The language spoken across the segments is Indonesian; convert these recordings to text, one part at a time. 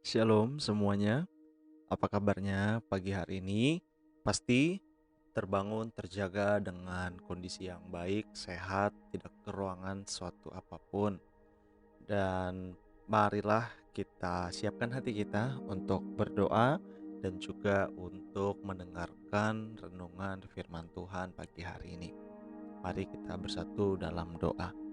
Shalom semuanya, apa kabarnya pagi hari ini? Pasti terbangun, terjaga dengan kondisi yang baik, sehat, tidak kekurangan suatu apapun. Dan marilah kita siapkan hati kita untuk berdoa dan juga untuk mendengarkan renungan firman Tuhan pagi hari ini. Mari kita bersatu dalam doa.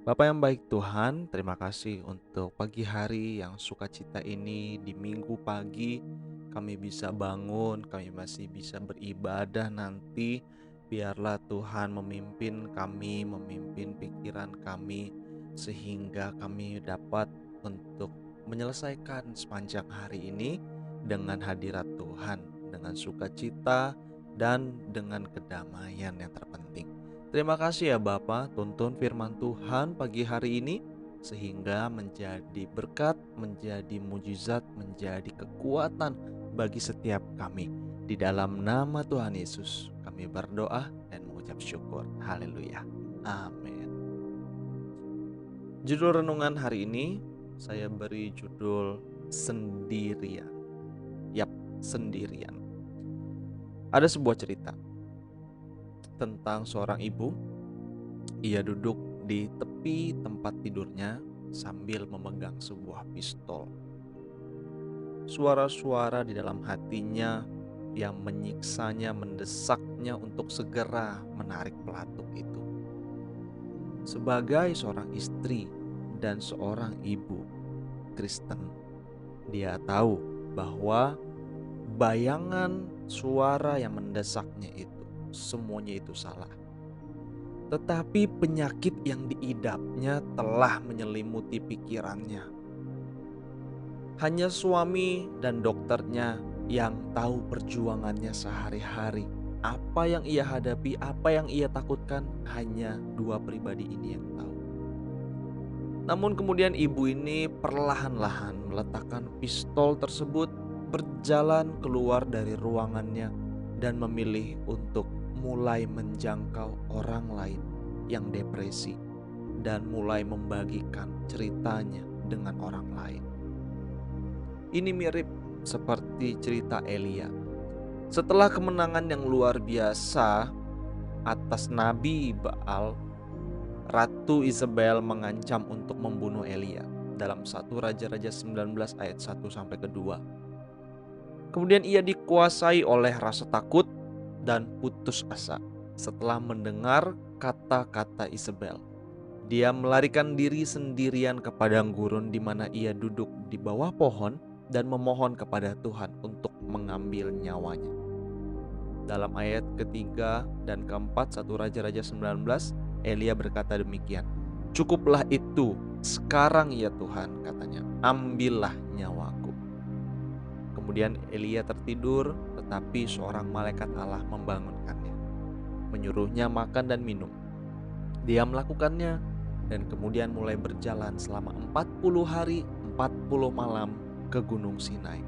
Bapa yang baik Tuhan, terima kasih untuk pagi hari yang sukacita ini. Di minggu pagi kami bisa bangun, kami masih bisa beribadah nanti. Biarlah Tuhan memimpin kami, memimpin pikiran kami, sehingga kami dapat untuk menyelesaikan sepanjang hari ini dengan hadirat Tuhan, dengan sukacita dan dengan kedamaian yang terpenting. Terima kasih ya Bapa, tuntun firman Tuhan pagi hari ini sehingga menjadi berkat, menjadi mujizat, menjadi kekuatan bagi setiap kami. Di dalam nama Tuhan Yesus kami berdoa dan mengucap syukur. Haleluya. Amin. Judul renungan hari ini saya beri judul sendirian. Yap, sendirian. Ada sebuah cerita tentang seorang ibu. Ia duduk di tepi tempat tidurnya sambil memegang sebuah pistol. Suara-suara di dalam hatinya yang menyiksanya, mendesaknya untuk segera menarik pelatuk itu. Sebagai seorang istri dan seorang ibu Kristen, dia tahu bahwa bayangan suara yang mendesaknya itu semuanya itu salah. Tetapi penyakit yang diidapnya telah menyelimuti pikirannya. Hanya suami dan dokternya yang tahu perjuangannya sehari-hari. Apa yang ia hadapi, apa yang ia takutkan, hanya dua pribadi ini yang tahu. Namun kemudian ibu ini perlahan-lahan meletakkan pistol tersebut, berjalan keluar dari ruangannya dan memilih untuk mulai menjangkau orang lain yang depresi dan mulai membagikan ceritanya dengan orang lain. Ini mirip seperti cerita Elia. Setelah kemenangan yang luar biasa atas Nabi Baal, Ratu Isabel mengancam untuk membunuh Elia dalam 1 Raja-Raja 19 ayat 1 sampai ke 2. Kemudian ia dikuasai oleh rasa takut dan putus asa setelah mendengar kata-kata Isabel. Dia melarikan diri sendirian ke padang gurun di mana ia duduk di bawah pohon dan memohon kepada Tuhan untuk mengambil nyawanya. Dalam ayat ketiga dan keempat 1 Raja-Raja 19, Elia berkata demikian. Cukuplah itu, sekarang ya Tuhan, katanya, ambillah nyawaku. Kemudian Elia tertidur, tetapi seorang malaikat Allah membangunkannya, menyuruhnya makan dan minum. Dia melakukannya dan kemudian mulai berjalan selama 40 hari 40 malam ke Gunung Sinai.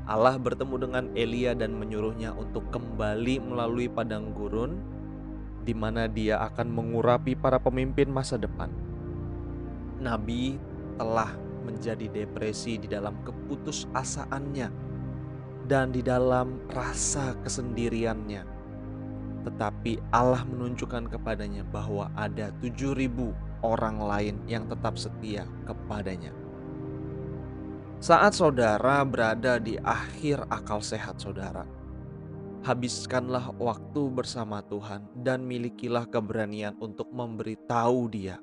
Allah bertemu dengan Elia dan menyuruhnya untuk kembali melalui padang gurun di mana dia akan mengurapi para pemimpin masa depan. Nabi telah menjadi depresi di dalam keputusasaannya dan di dalam rasa kesendiriannya. Tetapi Allah menunjukkan kepadanya bahwa ada 7.000 orang lain yang tetap setia kepadanya. Saat saudara berada di akhir akal sehat saudara, habiskanlah waktu bersama Tuhan dan milikilah keberanian untuk memberitahu Dia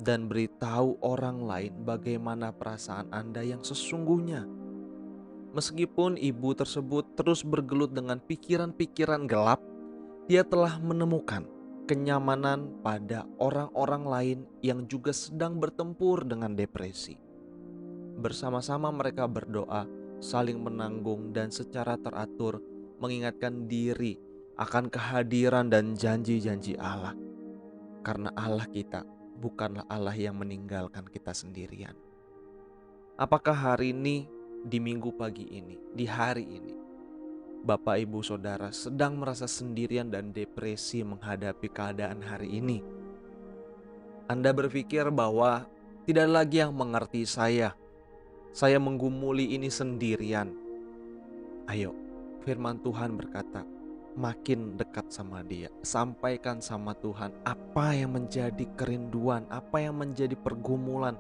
dan beritahu orang lain bagaimana perasaan Anda yang sesungguhnya. Meskipun ibu tersebut terus bergelut dengan pikiran-pikiran gelap, dia telah menemukan kenyamanan pada orang-orang lain yang juga sedang bertempur dengan depresi. Bersama-sama mereka berdoa, saling menanggung dan secara teratur mengingatkan diri akan kehadiran dan janji-janji Allah. Karena Allah kita bukanlah Allah yang meninggalkan kita sendirian. Apakah hari ini, di minggu pagi ini, di hari ini, Bapak Ibu Saudara sedang merasa sendirian dan depresi menghadapi keadaan hari ini? Anda berpikir bahwa tidak lagi yang mengerti saya Saya menggumuli ini sendirian. Ayo, firman Tuhan berkata, makin dekat sama Dia. Sampaikan sama Tuhan apa yang menjadi kerinduan, apa yang menjadi pergumulan.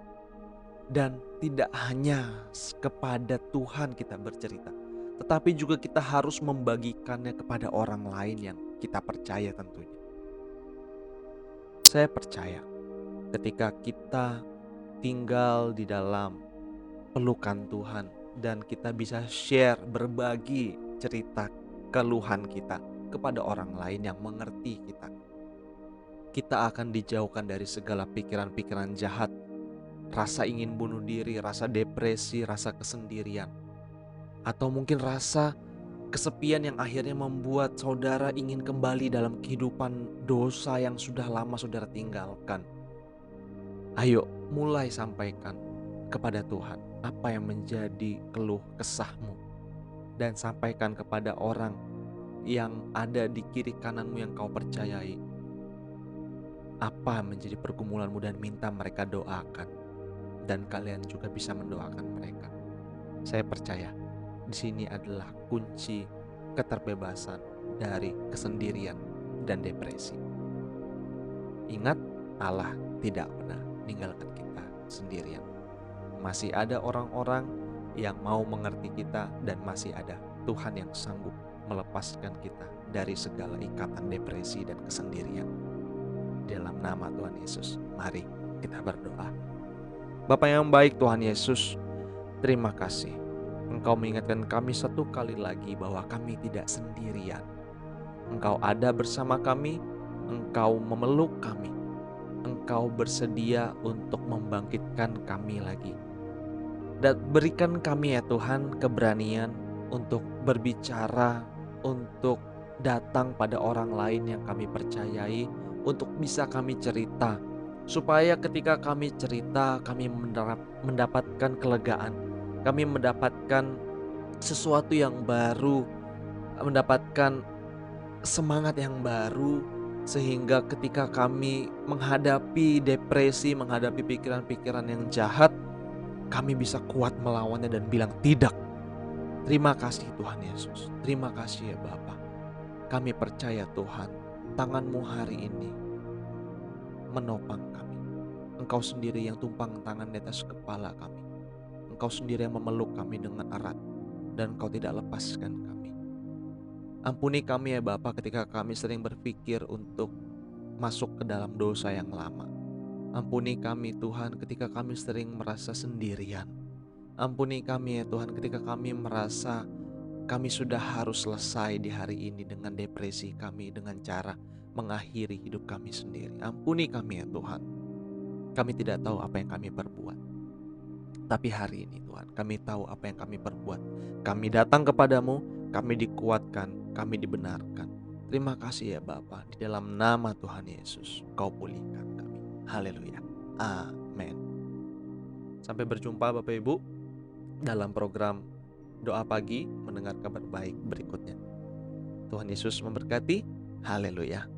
Dan tidak hanya kepada Tuhan kita bercerita, tetapi juga kita harus membagikannya kepada orang lain yang kita percaya tentunya. Saya percaya ketika kita tinggal di dalam pelukan Tuhan dan kita bisa share, berbagi cerita keluhan kita kepada orang lain yang mengerti kita, kita akan dijauhkan dari segala pikiran-pikiran jahat, rasa ingin bunuh diri, rasa depresi, rasa kesendirian, atau mungkin rasa kesepian yang akhirnya membuat saudara ingin kembali dalam kehidupan dosa yang sudah lama saudara tinggalkan. Ayo mulai sampaikan kepada Tuhan apa yang menjadi keluh kesahmu, dan sampaikan kepada orang yang ada di kiri kananmu yang kau percayai apa menjadi pergumulanmu, dan minta mereka doakan, dan kalian juga bisa mendoakan mereka. Saya percaya di sini adalah kunci keterbebasan dari kesendirian dan depresi. Ingat, Allah tidak pernah meninggalkan kita sendirian. Masih ada orang-orang yang mau mengerti kita, dan masih ada Tuhan yang sanggup melepaskan kita dari segala ikatan depresi dan kesendirian. Dalam nama Tuhan Yesus, mari kita berdoa. Bapa yang baik, Tuhan Yesus, terima kasih Engkau mengingatkan kami satu kali lagi bahwa kami tidak sendirian. Engkau ada bersama kami, Engkau memeluk kami, Engkau bersedia untuk membangkitkan kami lagi. Dan berikan kami ya Tuhan keberanian untuk berbicara, untuk datang pada orang lain yang kami percayai, untuk bisa kami cerita, supaya ketika kami cerita kami mendapatkan kelegaan, kami mendapatkan sesuatu yang baru, mendapatkan semangat yang baru, sehingga ketika kami menghadapi depresi, menghadapi pikiran-pikiran yang jahat, kami bisa kuat melawannya dan bilang tidak. Terima kasih Tuhan Yesus, terima kasih ya Bapa. Kami percaya Tuhan, tangan-Mu hari ini menopang kami. Engkau sendiri yang tumpang tangan di atas kepala kami. Engkau sendiri yang memeluk kami dengan erat, dan Engkau tidak lepaskan kami. Ampuni kami ya Bapa ketika kami sering berpikir untuk masuk ke dalam dosa yang lama. Ampuni kami Tuhan ketika kami sering merasa sendirian. Ampuni kami ya Tuhan ketika kami merasa kami sudah harus selesai di hari ini dengan depresi kami, dengan cara mengakhiri hidup kami sendiri. Ampuni kami ya Tuhan. Kami tidak tahu apa yang kami perbuat. Tapi hari ini Tuhan, kami tahu apa yang kami perbuat. Kami datang kepadamu, kami dikuatkan, kami dibenarkan. Terima kasih ya Bapa, di dalam nama Tuhan Yesus, Kau pulihkan kami. Haleluya. Amin. Sampai berjumpa Bapak Ibu dalam program Doa Pagi Mendengar Kabar Baik berikutnya. Tuhan Yesus memberkati. Haleluya.